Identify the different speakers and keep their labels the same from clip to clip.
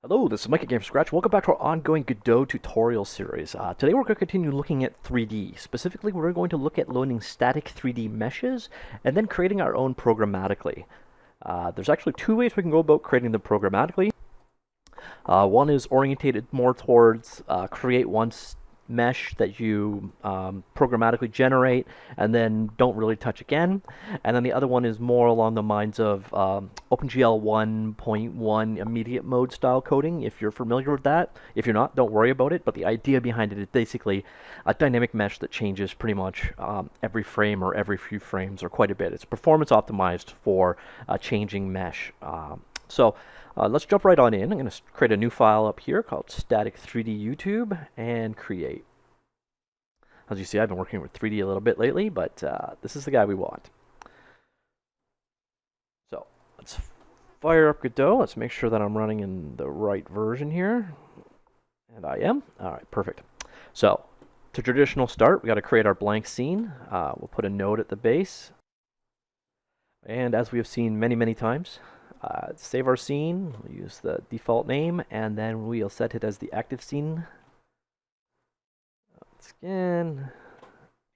Speaker 1: Hello, this is Mike at GameFromScratch. Welcome back to our ongoing Godot tutorial series. Today we're going to continue looking at 3D. Specifically, we're going to look at loading static 3D meshes and then creating our own programmatically. There's actually two ways we can go about creating them programmatically. One is orientated more towards create one mesh that you programmatically generate and then don't really touch again. And then the other one is more along the lines of OpenGL 1.1 immediate mode style coding, if you're familiar with that. If you're not, don't worry about it, but the idea behind it is basically a dynamic mesh that changes pretty much every frame or every few frames or quite a bit. It's performance optimized for a changing mesh. Let's jump right on in. I'm going to create a new file up here called static 3D YouTube and create. As you see, I've been working with 3D a little bit lately, but this is the guy we want. So let's fire up Godot. Let's make sure that I'm running in the right version here. And I am. All right, perfect. So to traditional start, we got to create our blank scene. We'll put a node at the base. And as we have seen many, many times, save our scene, we'll use the default name, and then we'll set it as the active scene.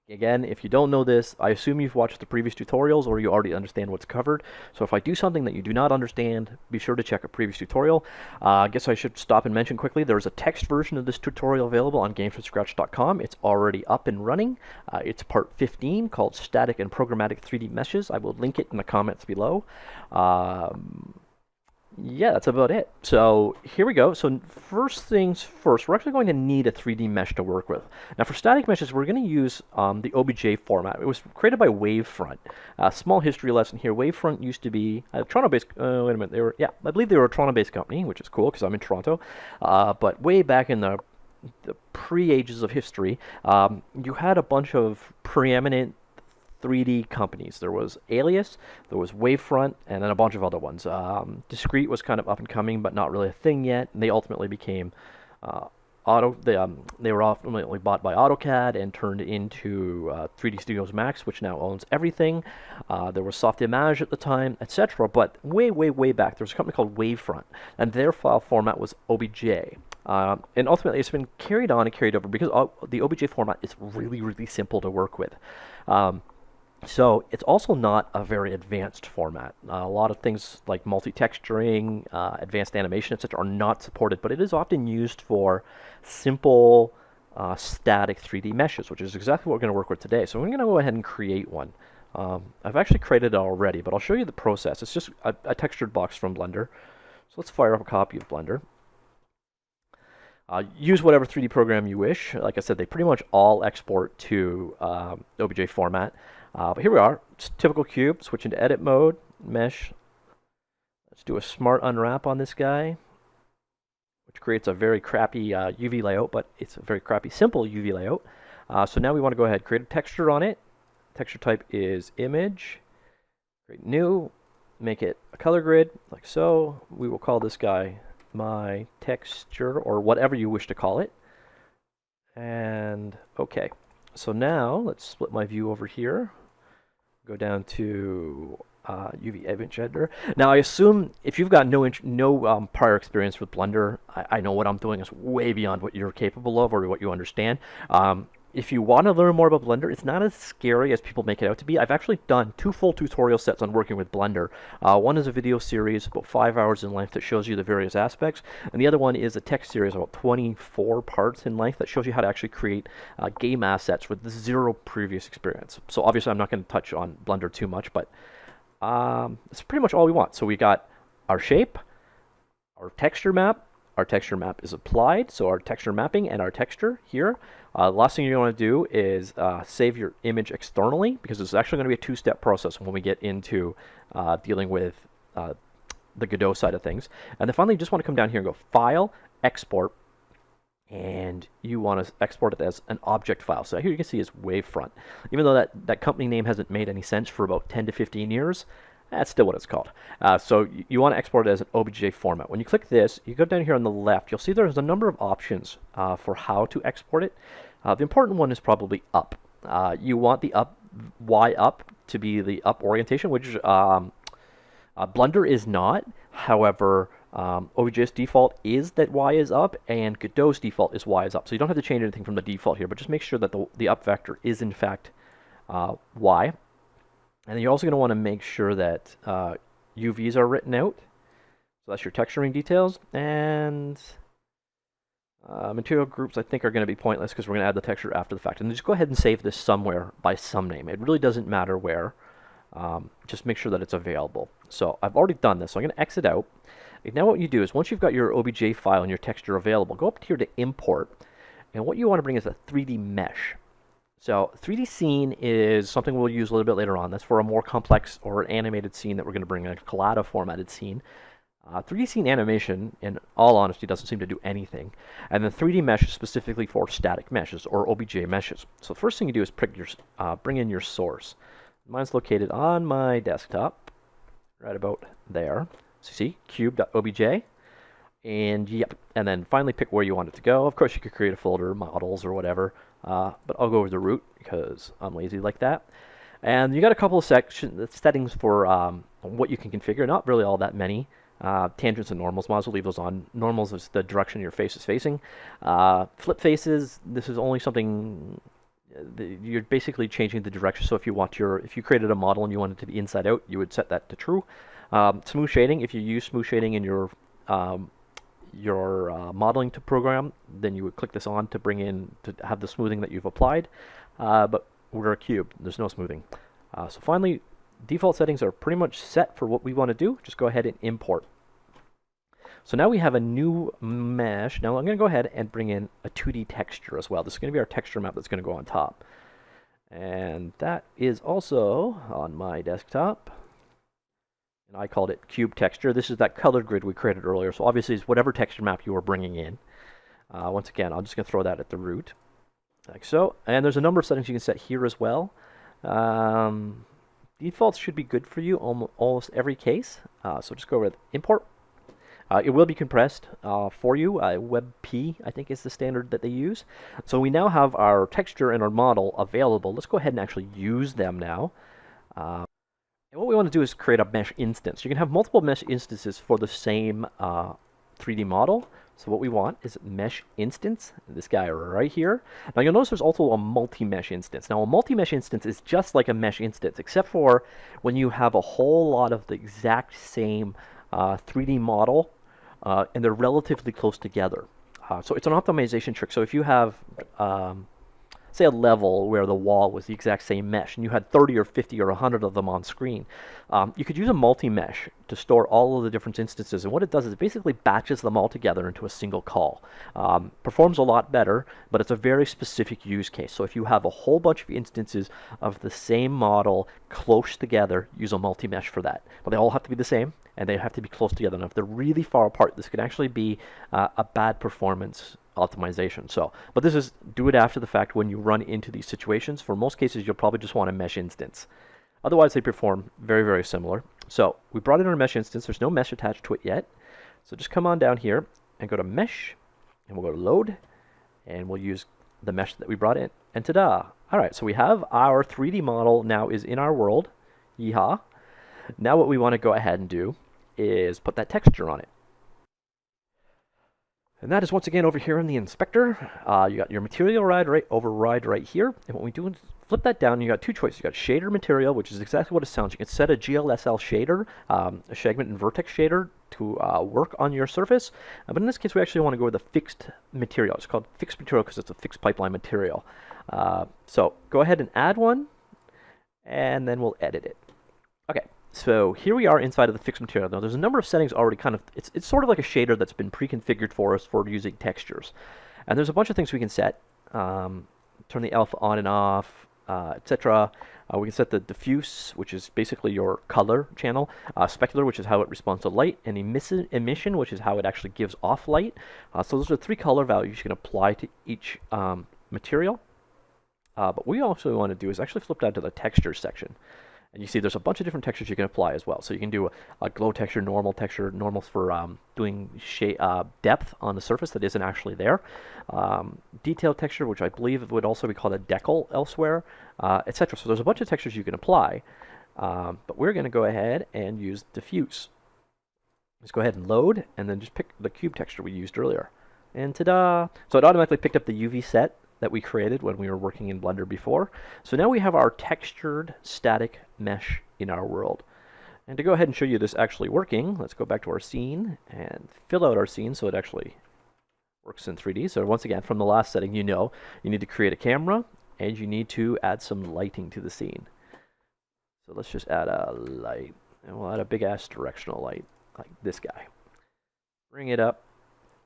Speaker 1: Again, if you don't know this, I assume you've watched the previous tutorials or you already understand what's covered. So if I do something that you do not understand, be sure to check a previous tutorial. I guess I should stop and mention quickly, there's a text version of this tutorial available on GameFromScratch.com. It's already up and running. It's part 15 called Static and Programmatic 3D Meshes. I will link it in the comments below. Yeah, that's about it. So here we go. So first things first, we're actually going to need a 3D mesh to work with. Now for static meshes, we're going to use the OBJ format. It was created by Wavefront. Small history lesson here. Wavefront used to be a Toronto-based, wait a minute, I believe they were a Toronto-based company, which is cool because I'm in Toronto. But way back in the pre-ages of history, you had a bunch of preeminent 3D companies. There was Alias, there was Wavefront, and then a bunch of other ones. Discrete was kind of up and coming, but not really a thing yet. And they ultimately became they were ultimately bought by AutoCAD and turned into 3D Studios Max, which now owns everything. There was Softimage at the time, etc. But way, way, way back, there was a company called Wavefront, and their file format was OBJ. And ultimately, it's been carried on and carried over because the OBJ format is really, really simple to work with. So it's also not a very advanced format. A lot of things like multi-texturing, advanced animation, etc. are not supported, but it is often used for simple static 3D meshes, which is exactly what we're going to work with today. So we're going to go ahead and create one. I've actually created it already, but I'll show you the process. It's just a textured box from Blender. So let's fire up a copy of Blender. Use whatever 3D program you wish. Like I said, they pretty much all export to OBJ format. But here we are. It's typical cube. Switch into edit mode, mesh. Let's do a smart unwrap on this guy, which creates a very crappy UV layout, but it's a very crappy simple UV layout. So now we want to go ahead and create a texture on it. Texture type is image. Create new. Make it a color grid, like so. We will call this guy my texture, or whatever you wish to call it. And okay. So now let's split my view over here. Go down to UV image editor. Now I assume if you've got no prior experience with Blender, I know what I'm doing is way beyond what you're capable of or what you understand. If you want to learn more about Blender, it's not as scary as people make it out to be. I've actually done 2 full tutorial sets on working with Blender. One is a video series about 5 hours in length that shows you the various aspects, and the other one is a text series about 24 parts in length that shows you how to actually create game assets with 0 previous experience. So obviously I'm not going to touch on Blender too much, but it's pretty much all we want. So we got our shape, our texture map. Our texture map is applied, so our texture mapping and our texture here. The last thing you want to do is save your image externally, because it's actually going to be a 2-step process when we get into dealing with the Godot side of things. And then finally, you just want to come down here and go File, Export, and you want to export it as an object file. So here you can see is Wavefront. Even though that company name hasn't made any sense for about 10 to 15 years, that's still what it's called. So you want to export it as an OBJ format. When you click this, you go down here on the left, you'll see there's a number of options for how to export it. The important one is probably up. You want the Y up to be the up orientation, which Blender is not. However, OBJ's default is that Y is up, and Godot's default is Y is up. So you don't have to change anything from the default here, but just make sure that the up vector is in fact Y. And then you're also going to want to make sure that UVs are written out. So that's your texturing details. And material groups I think are going to be pointless because we're going to add the texture after the fact. And just go ahead and save this somewhere by some name. It really doesn't matter where. Just make sure that it's available. So I've already done this, so I'm going to exit out. And now what you do is once you've got your OBJ file and your texture available, go up here to import. And what you want to bring is a 3D mesh. So 3D scene is something we'll use a little bit later on. That's for a more complex or an animated scene that we're going to bring in, a COLLADA formatted scene. 3D scene animation, in all honesty, doesn't seem to do anything. And the 3D mesh is specifically for static meshes or OBJ meshes. So the first thing you do is bring in your source. Mine's located on my desktop, right about there. So you see, cube.obj. And yep, and then finally pick where you want it to go. Of course, you could create a folder, models, or whatever. But I'll go over the root because I'm lazy like that. And you got a couple of settings for what you can configure. Not really all that many. Tangents and normals, might as well leave those on. Normals is the direction your face is facing. Flip faces, this is only something you're basically changing the direction. So if you created a model and you want it to be inside out, you would set that to true. Smooth shading, if you use smooth shading in your modeling program, then you would click this on to bring in to have the smoothing that you've applied. But we're a cube, there's no smoothing. So finally, default settings are pretty much set for what we want to do. Just go ahead and import. So now we have a new mesh. Now I'm going to go ahead and bring in a 2D texture as well. This is going to be our texture map that's going to go on top. And that is also on my desktop. And I called it cube texture. This is that color grid we created earlier. So obviously it's whatever texture map you are bringing in. Once again, I'm just going to throw that at the root, like so. And there's a number of settings you can set here as well. Defaults should be good for you almost every case. So just go with import. It will be compressed for you. WebP, I think, is the standard that they use. So we now have our texture and our model available. Let's go ahead and actually use them now. And what we want to do is create a mesh instance. You can have multiple mesh instances for the same 3D model. So what we want is mesh instance, this guy right here. Now you'll notice there's also a multi-mesh instance. Now a multi-mesh instance is just like a mesh instance, except for when you have a whole lot of the exact same 3D model, and they're relatively close together. So it's an optimization trick. So if you have, say, a level where the wall was the exact same mesh, and you had 30 or 50 or 100 of them on screen, you could use a multi-mesh to store all of the different instances. And what it does is it basically batches them all together into a single call. Performs a lot better, but it's a very specific use case. So if you have a whole bunch of instances of the same model close together, use a multi-mesh for that. But they all have to be the same, and they have to be close together. And if they're really far apart, this could actually be a bad performance optimization. So, but this is do it after the fact when you run into these situations. For most cases, you'll probably just want a mesh instance. Otherwise, they perform very, very similar. So we brought in our mesh instance. There's no mesh attached to it yet. So just come on down here and go to mesh, and we'll go to load, and we'll use the mesh that we brought in. And ta-da! All right, so we have our 3D model now is in our world. Yeehaw! Now what we want to go ahead and do is put that texture on it. And that is once again over here in the inspector. You got your material override right here. And what we do is flip that down. You got two choices. You got shader material, which is exactly what it sounds. You can set a GLSL shader, a Fragment and Vertex shader to work on your surface. But in this case, we actually want to go with a fixed material. It's called fixed material because it's a fixed pipeline material. So go ahead and add one, and then we'll edit it. Okay. So here we are inside of the fixed material. Now there's a number of settings already it's sort of like a shader that's been pre-configured for us for using textures. And there's a bunch of things we can set. Turn the alpha on and off, etc. We can set the diffuse, which is basically your color channel, specular, which is how it responds to light, and emission, which is how it actually gives off light. So those are 3 color values you can apply to each material. But what we also want to do is actually flip down to the texture section. And you see there's a bunch of different textures you can apply as well. So you can do a glow texture, normals for doing depth on the surface that isn't actually there. Detail texture, which I believe would also be called a decal elsewhere, etc. So there's a bunch of textures you can apply. But we're going to go ahead and use diffuse. Let's go ahead and load, and then just pick the cube texture we used earlier. And ta-da! So it automatically picked up the UV set that we created when we were working in Blender before. So now we have our textured static mesh in our world. And to go ahead and show you this actually working, let's go back to our scene and fill out our scene so it actually works in 3D. So once again, from the last setting, you know you need to create a camera and you need to add some lighting to the scene. So let's just add a light, and we'll add a big ass directional light like this guy. Bring it up,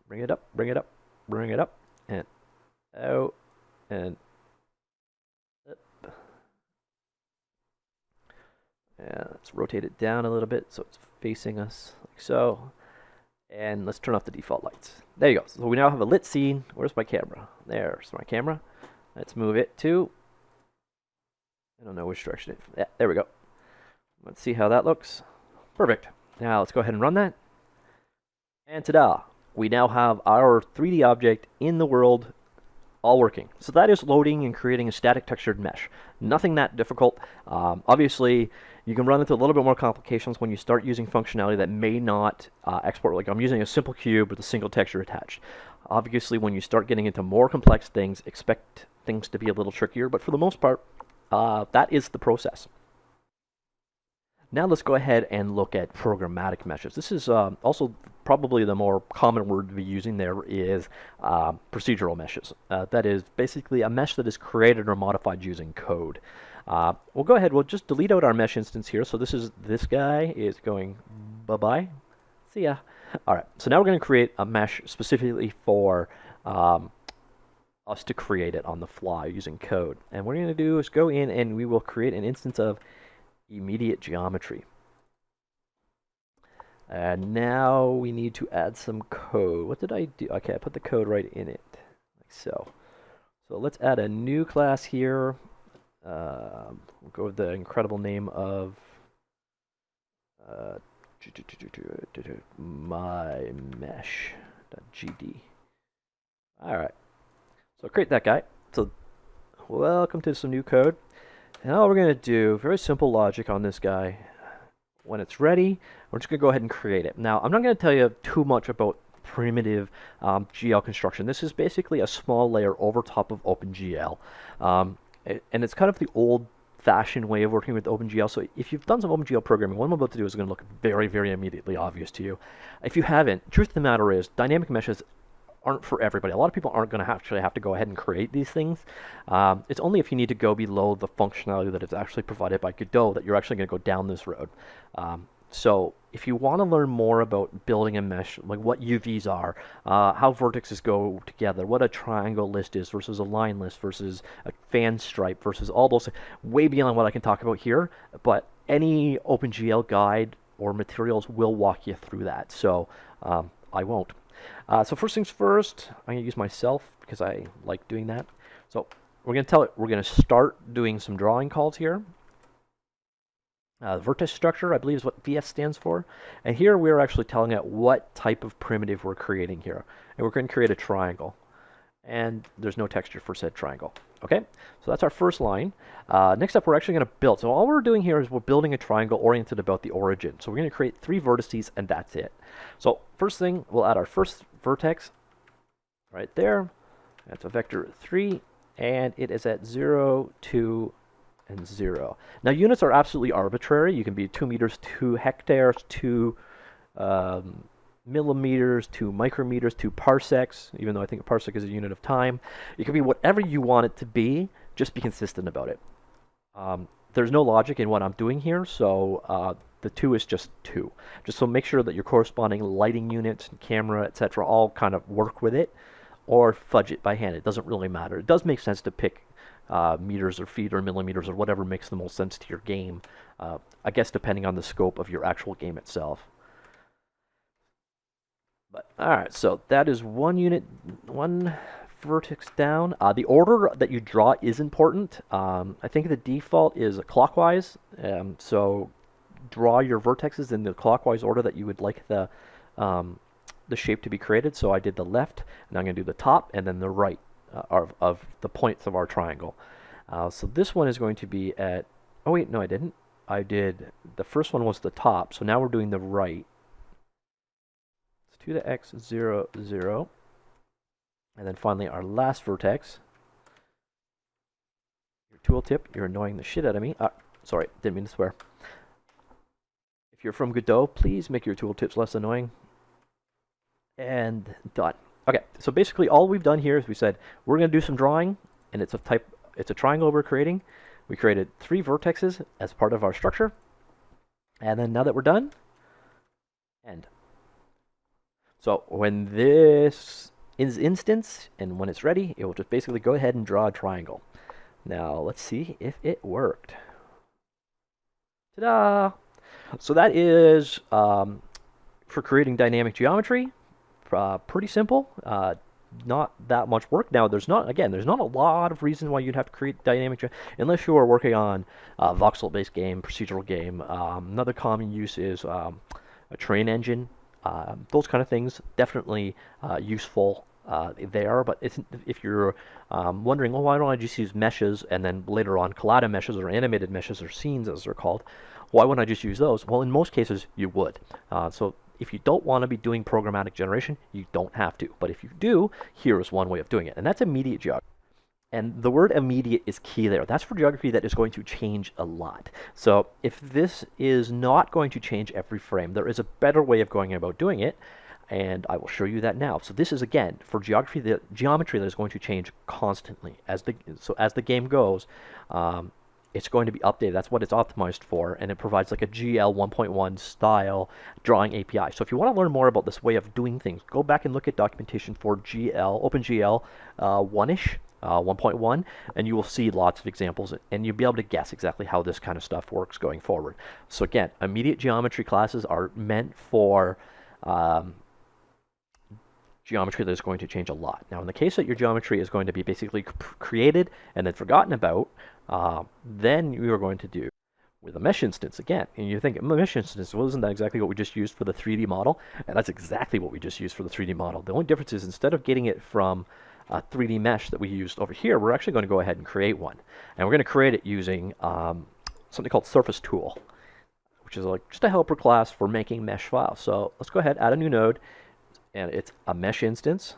Speaker 1: bring it up, bring it up, bring it up, and out, and up. And let's rotate it down a little bit so it's facing us like so. And let's turn off the default lights. There you go. So we now have a lit scene. Where's my camera? There's my camera. Let's move it to, I don't know which direction it, yeah, there we go. Let's see how that looks. Perfect. Now let's go ahead and run that. And ta-da! We now have our 3D object in the world all working. So that is loading and creating a static textured mesh. Nothing that difficult. Obviously, you can run into a little bit more complications when you start using functionality that may not export. Like I'm using a simple cube with a single texture attached. Obviously, when you start getting into more complex things, expect things to be a little trickier. But for the most part, that is the process. Now let's go ahead and look at programmatic measures. This is also probably the more common word to be using there is procedural meshes. That is basically a mesh that is created or modified using code. We'll go ahead, we'll just delete out our mesh instance here. So this guy is going bye-bye. See ya. All right, so now we're going to create a mesh specifically for us to create it on the fly using code. And what we're going to do is go in and we will create an instance of immediate geometry. And now we need to add some code. What did I do? Okay, I put the code right in it, like so. So let's add a new class here. We'll go with the incredible name of my mesh.gd. All right, so create that guy. So welcome to some new code. And all we're going to do, very simple logic on this guy. When it's ready, we're just going to go ahead and create it. Now, I'm not going to tell you too much about primitive GL construction. This is basically a small layer over top of OpenGL. And it's kind of the old-fashioned way of working with OpenGL. So if you've done some OpenGL programming, what I'm about to do is going to look very, very immediately obvious to you. If you haven't, truth of the matter is, dynamic meshes aren't for everybody. A lot of people aren't going to actually have to go ahead and create these things. It's only if you need to go below the functionality that is actually provided by Godot that you're actually going to go down this road. So if you want to learn more about building a mesh, like what UVs are, how vertices go together, what a triangle list is versus a line list versus a fan stripe versus all those, way beyond what I can talk about here, but any OpenGL guide or materials will walk you through that. So I won't. So first things first, I'm going to use myself because I like doing that. So we're going to start doing some drawing calls here. The vertex structure, I believe, is what VS stands for. And here we're actually telling it what type of primitive we're creating here. And we're going to create a triangle. And there's no texture for said triangle. Okay, so that's our first line. Next up, we're actually going to build. So all we're doing here is we're building a triangle oriented about the origin. So we're going to create 3 vertices, and that's it. So first thing, we'll add our first vertex right there. That's a vector 3, and it is at 0, 2, and 0. Now units are absolutely arbitrary. You can be 2 meters, 2 hectares, 2 millimeters, 2 micrometers, 2 parsecs, even though I think a parsec is a unit of time. It can be whatever you want it to be, just be consistent about it. There's no logic in what I'm doing here, so the 2 is just 2. Just so make sure that your corresponding lighting units and camera, etc., all kind of work with it, or fudge it by hand. It doesn't really matter. It does make sense to pick meters or feet or millimeters or whatever makes the most sense to your game, I guess depending on the scope of your actual game itself. But all right, so that is one unit, one vertex down. The order that you draw is important. I think the default is clockwise, so draw your vertexes in the clockwise order that you would like the shape to be created. So I did the left, and I'm going to do the top, and then the right of the points of our triangle. So this one is going to be at, oh wait, no I didn't. I did, the first one was the top, so now we're doing the right. to the x 0, 0. And then finally our last vertex. Your tooltip, you're annoying the shit out of me. Sorry, didn't mean to swear. If you're from Godot, please make your tooltips less annoying. And done. Okay, so basically all we've done here is we said we're going to do some drawing, and it's a triangle we're creating. We created 3 vertexes as part of our structure. And then now that we're done, end. So when this is instance and when it's ready, it will just basically go ahead and draw a triangle. Now let's see if it worked. Ta-da! So that is for creating dynamic geometry. Pretty simple. Not that much work. Now there's not a lot of reason why you'd have to create dynamic unless you are working on a voxel-based game, procedural game. Another common use is a train engine. Those kind of things definitely useful there, but if you're wondering, well, why don't I just use meshes and then later on COLLADA meshes or animated meshes or scenes as they're called, why wouldn't I just use those? Well, in most cases you would. So if you don't want to be doing programmatic generation, you don't have to. But if you do, here is one way of doing it, and that's immediate geography. And the word immediate is key there. That's for geography that is going to change a lot. So if this is not going to change every frame, there is a better way of going about doing it, and I will show you that now. So this is, again, for geography, the geometry that is going to change constantly. As the game goes, it's going to be updated. That's what it's optimized for, and it provides like a GL 1.1 style drawing API. So if you want to learn more about this way of doing things, go back and look at documentation for OpenGL 1-ish. 1.1, and you will see lots of examples, and you'll be able to guess exactly how this kind of stuff works going forward. So again, immediate geometry classes are meant for geometry that is going to change a lot. Now, in the case that your geometry is going to be basically created and then forgotten about, then you are going to do with a mesh instance again. And you think, mesh instance, well, isn't that exactly what we just used for the 3D model? And that's exactly what we just used for the 3D model. The only difference is instead of getting it from a 3D mesh that we used over here, we're actually going to go ahead and create one. And we're going to create it using something called Surface Tool, which is like just a helper class for making mesh files. So let's go ahead, add a new node, and it's a mesh instance,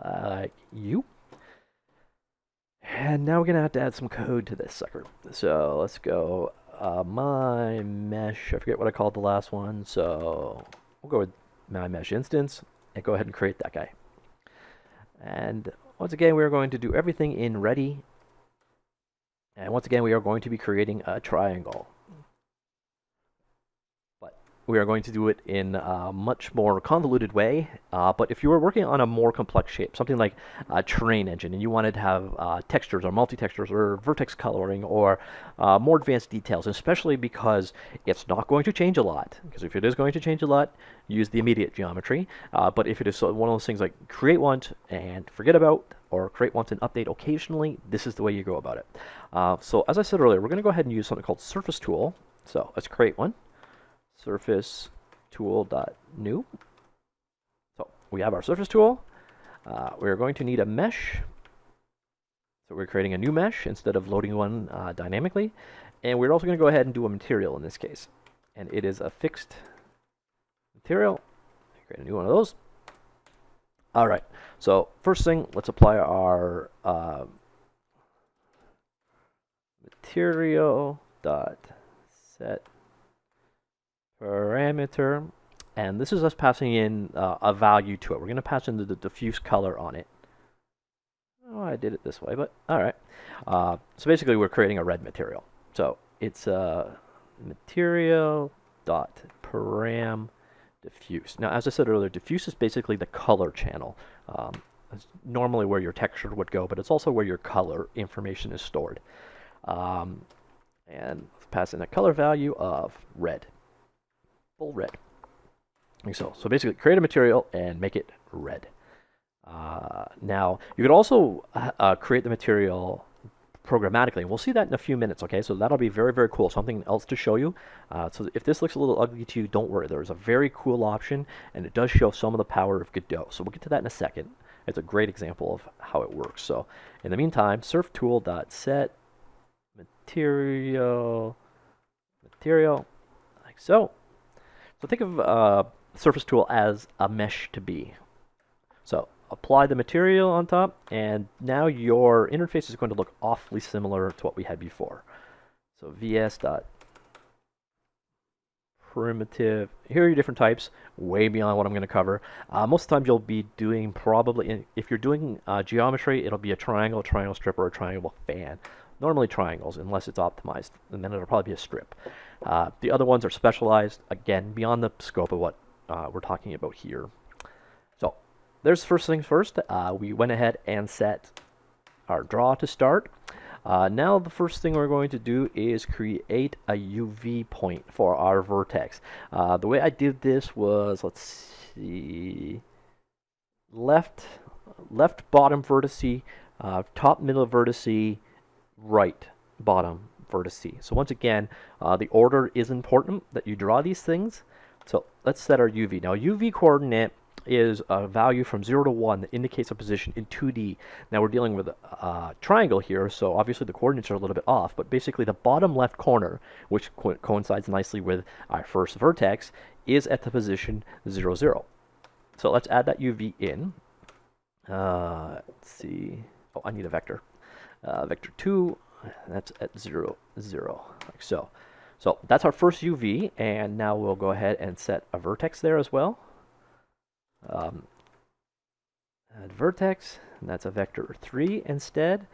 Speaker 1: like you. And now we're going to have to add some code to this sucker. So let's go my mesh, I forget what I called the last one, so we'll go with my mesh instance and go ahead and create that guy. And once again, we are going to do everything in ready. And once again, we are going to be creating a triangle. But we are going to do it in a much more convoluted way. But if you were working on a more complex shape, something like a train engine, and you wanted to have textures or multi-textures or vertex coloring or more advanced details, especially because it's not going to change a lot. Because if it is going to change a lot, use the immediate geometry. But if it is one of those things like create once and forget about, or create once and update occasionally, this is the way you go about it. So as I said earlier, we're going to go ahead and use something called Surface Tool. So let's create one. Surface tool.new. So we have our surface tool. We're going to need a mesh. So we're creating a new mesh instead of loading one dynamically. And we're also going to go ahead and do a material in this case. And it is a fixed material. Create a new one of those. All right. So first thing, let's apply our material dot set parameter, and this is us passing in a value to it. We're going to pass in the diffuse color on it. Oh, I did it this way, but all right. So basically, we're creating a red material. So it's material dot param diffuse. Now, as I said earlier, diffuse is basically the color channel. It's normally where your texture would go, but it's also where your color information is stored. And let's pass in a color value of red. Full red. Like so basically create a material and make it red. Now you could also create the material programmatically, and we'll see that in a few minutes. Okay, so that'll be very, very cool. Something else to show you. So if this looks a little ugly to you, don't worry. There's a very cool option, and it does show some of the power of Godot. So we'll get to that in a second. It's a great example of how it works. So in the meantime, surftool.set material like so. So think of surface tool as a mesh to be. So apply the material on top, and now your interface is going to look awfully similar to what we had before. So vs.primitive, here are your different types, way beyond what I'm going to cover. Most of the time you'll be doing probably, if you're doing geometry, it'll be a triangle strip, or a triangle fan. Normally triangles, unless it's optimized, and then it'll probably be a strip. The other ones are specialized, again, beyond the scope of what we're talking about here. So there's first things first. We went ahead and set our draw to start. Now the first thing we're going to do is create a UV point for our vertex. The way I did this was, let's see, left bottom vertice, top middle vertice, right bottom vertice. So once again, the order is important that you draw these things. So let's set our UV. Now UV coordinate is a value from 0 to 1 that indicates a position in 2D. Now we're dealing with a triangle here, so obviously the coordinates are a little bit off, but basically the bottom left corner, which coincides nicely with our first vertex, is at the position 0, 0. So let's add that UV in. Let's see. Oh, I need a vector. Vector 2, that's at 0, 0, like so. So that's our first UV, and now we'll go ahead and set a vertex there as well. Add vertex, and that's a vector 3 instead,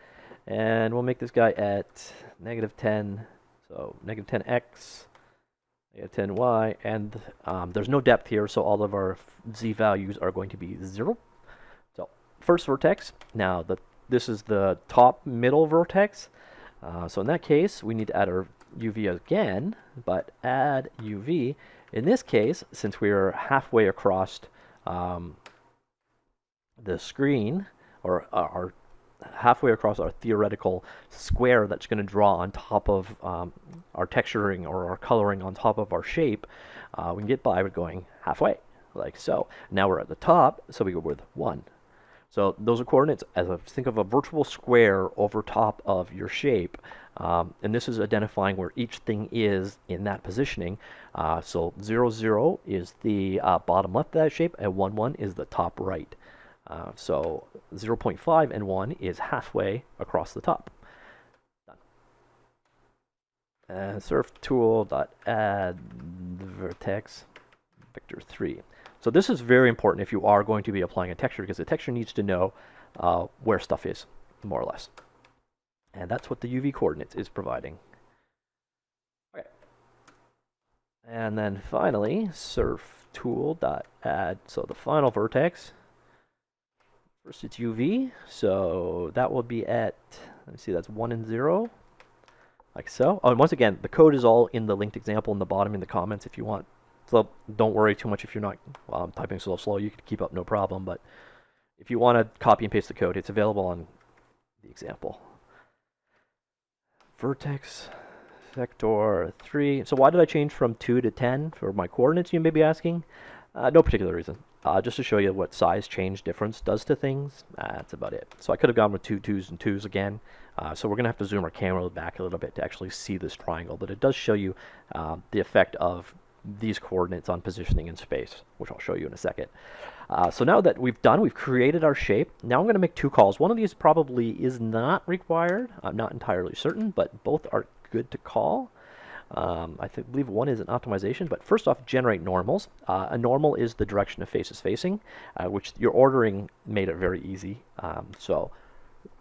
Speaker 1: and we'll make this guy at -10, so -10x, -10y, and there's no depth here, so all of our z values are going to be 0. So first vertex. Now this is the top middle vertex, so in that case we need to add our UV again, but add UV. In this case, since we are halfway across the screen, or our halfway across our theoretical square that's going to draw on top of our texturing or our coloring on top of our shape, we can get by with going halfway, like so. Now we're at the top, so we go with 1. So those are coordinates as think of a virtual square over top of your shape, and this is identifying where each thing is in that positioning. So 0, 0 is the bottom left of that shape, and 1, 1 is the top right. So 0.5 and 1 is halfway across the top. Done. And surf tool dot add vertex vector 3. So this is very important if you are going to be applying a texture, because the texture needs to know where stuff is, more or less. And that's what the UV coordinates is providing. Okay. And then finally, surf tool dot add, so the final vertex. First it's UV, so that will be at, let me see, that's 1 and 0, like so. Oh, and once again, the code is all in the linked example in the bottom in the comments if you want. So don't worry too much if you're not typing so slow. You can keep up, no problem. But if you want to copy and paste the code, it's available on the example. Vertex vector 3. So why did I change from 2 to 10 for my coordinates, you may be asking? No particular reason. Just to show you what size change difference does to things. That's about it. So I could have gone with 2 2s and 2s again. So we're going to have to zoom our camera back a little bit to actually see this triangle. But it does show you the effect of these coordinates on positioning in space, which I'll show you in a second. So now that we've created our shape. Now I'm going to make 2 calls. One of these probably is not required. I'm not entirely certain, but both are good to call. I believe one is an optimization, but first off, generate normals. A normal is the direction a face is facing, which your ordering made it very easy. So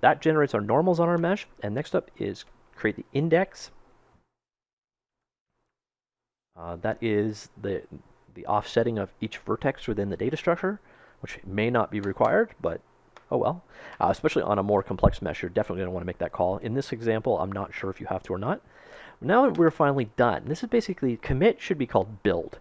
Speaker 1: that generates our normals on our mesh, and next up is create the index. That is the offsetting of each vertex within the data structure, which may not be required, but oh well. Especially on a more complex mesh, you're definitely going to want to make that call. In this example, I'm not sure if you have to or not. Now that we're finally done, this is basically, commit should be called build,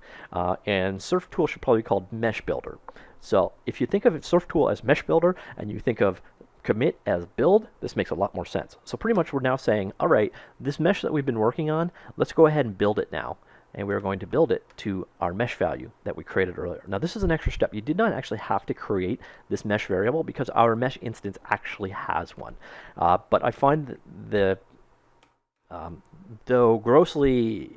Speaker 1: and surf tool should probably be called mesh builder. So if you think of surf tool as mesh builder and you think of commit as build, this makes a lot more sense. So pretty much we're now saying, all right, this mesh that we've been working on, let's go ahead and build it now. And we're going to build it to our mesh value that we created earlier. Now this is an extra step. You did not actually have to create this mesh variable because our mesh instance actually has one. But I find that though grossly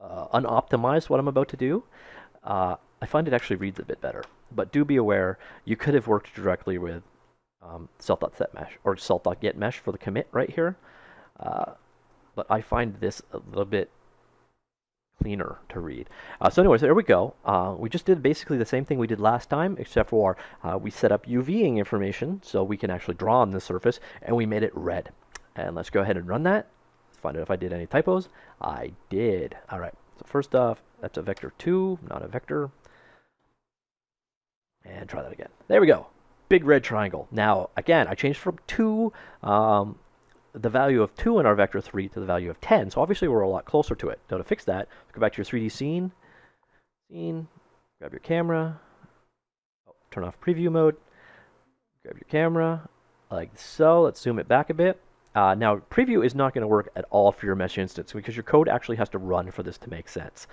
Speaker 1: unoptimized what I'm about to do, I find it actually reads a bit better. But do be aware, you could have worked directly with self.setMesh or self.getMesh for the commit right here. But I find this a little bit cleaner to read. So anyways, there we go. We just did basically the same thing we did last time, except for we set up UVing information so we can actually draw on the surface, and we made it red. And let's go ahead and run that. Let's find out if I did any typos. I did. All right. So first off, that's a vector 2, not a vector. And try that again. There we go. Big red triangle. Now, again, I changed from 2, the value of 2 in our vector 3 to the value of 10. So obviously we're a lot closer to it. Now to fix that, go back to your 3D scene, grab your camera, turn off preview mode, grab your camera, like so. Let's zoom it back a bit. Now, preview is not going to work at all for your mesh instance because your code actually has to run for this to make sense,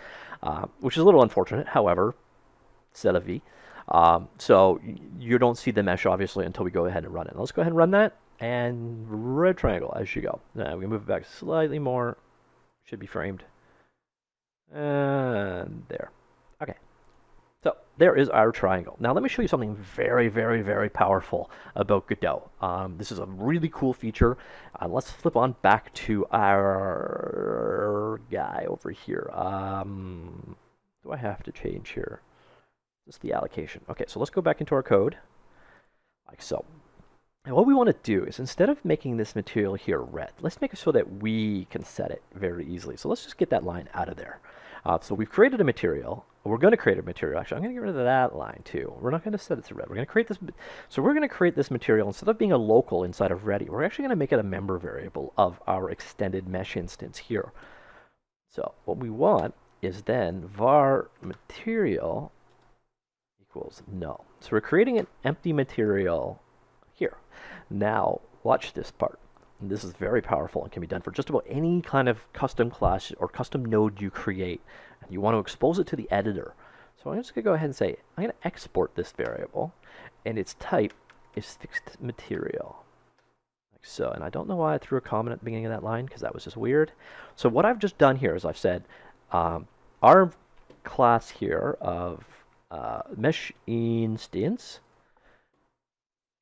Speaker 1: which is a little unfortunate. However, c'est la vie. So you don't see the mesh, obviously, until we go ahead and run it. Let's go ahead and run that, and red triangle as you go. Now, we move it back slightly more. Should be framed. And there. Okay. So there is our triangle. Now let me show you something very, very, very powerful about Godot. This is a really cool feature. Let's flip on back to our guy over here. Do I have to change here? Just the allocation. Okay, so let's go back into our code, like so. And what we want to do is, instead of making this material here red, let's make it so that we can set it very easily. So let's just get that line out of there. So we've created a material. We're going to create a material. Actually, I'm going to get rid of that line too. We're not going to set it to red. We're going to create this. So we're going to create this material. Instead of being a local inside of ready, we're actually going to make it a member variable of our extended mesh instance here. So what we want is then var material equals null. So we're creating an empty material here. Now, watch this part. And this is very powerful and can be done for just about any kind of custom class or custom node you create. And you want to expose it to the editor. So I'm just going to go ahead and say, I'm going to export this variable, and its type is fixed material. Like so. And I don't know why I threw a comment at the beginning of that line, because that was just weird. So what I've just done here is I've said, our class here of mesh instance,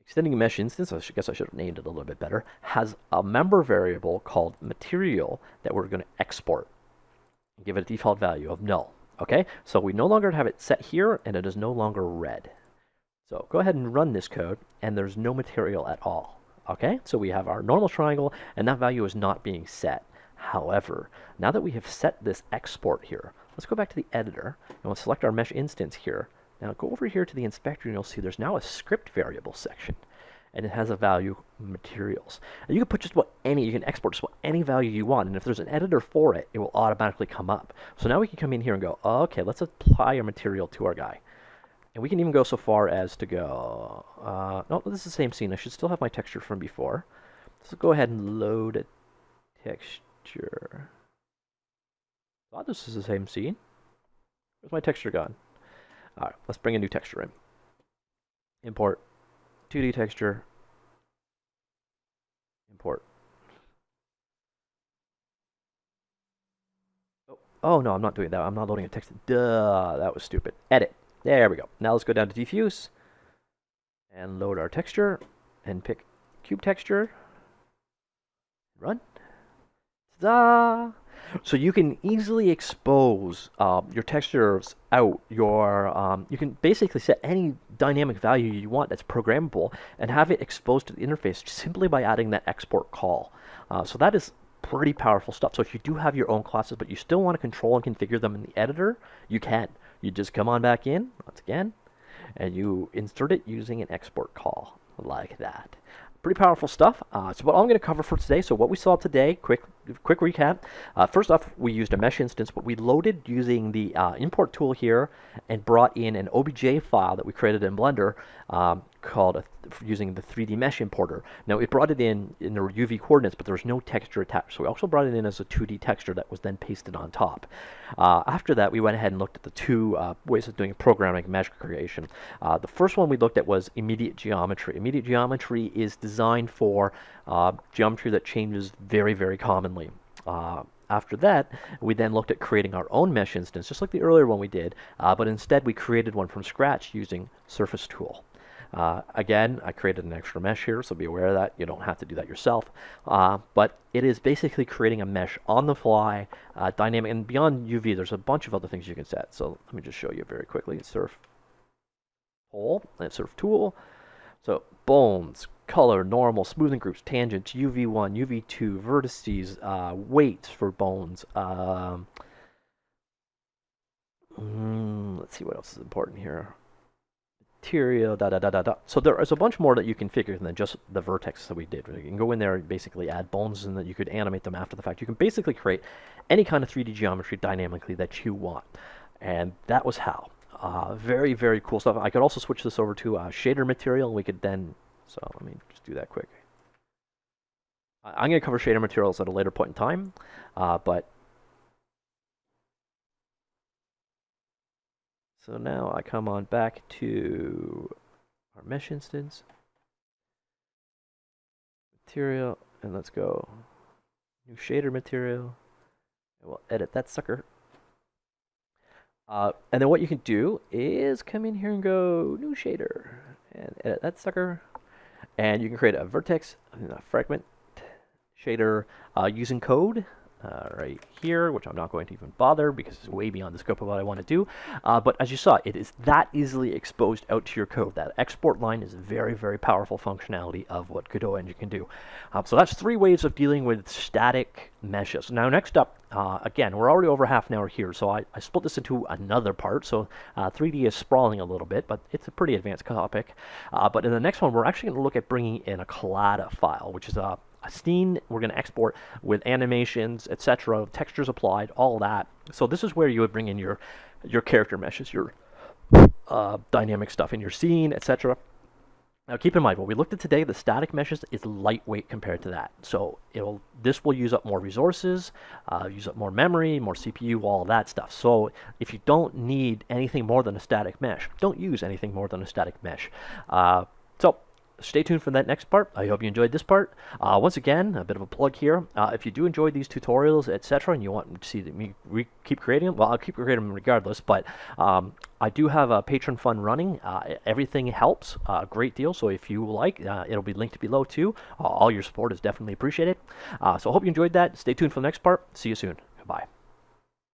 Speaker 1: extending a mesh instance, I guess I should have named it a little bit better, has a member variable called material that we're going to export and give it a default value of null. Okay, so we no longer have it set here, and it is no longer red. So go ahead and run this code, and there's no material at all. Okay, so we have our normal triangle, and that value is not being set. However, now that we have set this export here, let's go back to the editor, and we'll select our mesh instance here. Now go over here to the inspector, and you'll see there's now a script variable section, and it has a value materials. And you can put just about any, you can export just about any value you want, and if there's an editor for it, it will automatically come up. So now we can come in here and go, oh, okay, let's apply a material to our guy. And we can even go so far as to go, no, this is the same scene. I should still have my texture from before. Let's go ahead and load a texture. Oh, this is the same scene. Where's my texture gone? All right, let's bring a new texture in. Import 2D texture. Import. Oh no, I'm not doing that. I'm not loading a text. Duh, that was stupid. Edit. There we go. Now let's go down to diffuse and load our texture and pick cube texture. Run. Ta-da! So you can easily expose your textures out. You can basically set any dynamic value you want that's programmable and have it exposed to the interface simply by adding that export call. So that is pretty powerful stuff. So if you do have your own classes, but you still want to control and configure them in the editor, you can. You just come on back in, once again, and you insert it using an export call, like that. Pretty powerful stuff. So what I'm going to cover for today, so what we saw today, quick recap. First off, we used a mesh instance, but we loaded using the import tool here and brought in an OBJ file that we created in Blender called using the 3D mesh importer. Now it brought it in the UV coordinates, but there was no texture attached. So we also brought it in as a 2D texture that was then pasted on top. After that, we went ahead and looked at the two ways of doing programmatic measure creation. The first one we looked at was immediate geometry. Immediate geometry is designed for geometry that changes very, very commonly. After that, we then looked at creating our own mesh instance, just like the earlier one we did, but instead we created one from scratch using Surface Tool. Again, I created an extra mesh here, so be aware of that. You don't have to do that yourself. But it is basically creating a mesh on the fly, dynamic, and beyond UV, there's a bunch of other things you can set. So let me just show you very quickly. Surf Hole and Surf Tool. So bones, color, normal, smoothing groups, tangents, UV1, UV2, vertices, weights for bones. Let's see what else is important here. Material, So there is a bunch more that you can figure than just the vertex that we did. You can go in there and basically add bones, and that you could animate them after the fact. You can basically create any kind of 3D geometry dynamically that you want. And that was how. Very, very cool stuff. I could also switch this over to shader material, and we could then, so let me just do that quick. I'm going to cover shader materials at a later point in time, but so now I come on back to our mesh instance, material, and let's go new shader material, and we'll edit that sucker. And then what you can do is come in here and go new shader and edit that sucker, and you can create a vertex, a fragment shader using code. Right here, which I'm not going to even bother because it's way beyond the scope of what I want to do. But as you saw, it is that easily exposed out to your code. That export line is very, very powerful functionality of what Godot engine can do. So that's 3 ways of dealing with static meshes. Now next up, again, we're already over half an hour here, so I split this into another part. So 3D is sprawling a little bit, but it's a pretty advanced topic. But in the next one, we're actually going to look at bringing in a COLLADA file, which is a scene we're going to export with animations, etc., textures applied, all that. So this is where you would bring in your character meshes, your dynamic stuff in your scene, etc. Now keep in mind, what we looked at today, the static meshes is lightweight compared to that. So this will use up more resources, use up more memory, more CPU, all that stuff. So if you don't need anything more than a static mesh, don't use anything more than a static mesh. So stay tuned for that next part. I hope you enjoyed this part. Once again, a bit of a plug here. If you do enjoy these tutorials, etc., and you want to see me keep creating them, well, I'll keep creating them regardless, but I do have a Patreon fund running. Everything helps a great deal, so if you like, it'll be linked below too. All your support is definitely appreciated. So I hope you enjoyed that. Stay tuned for the next part. See you soon. Goodbye.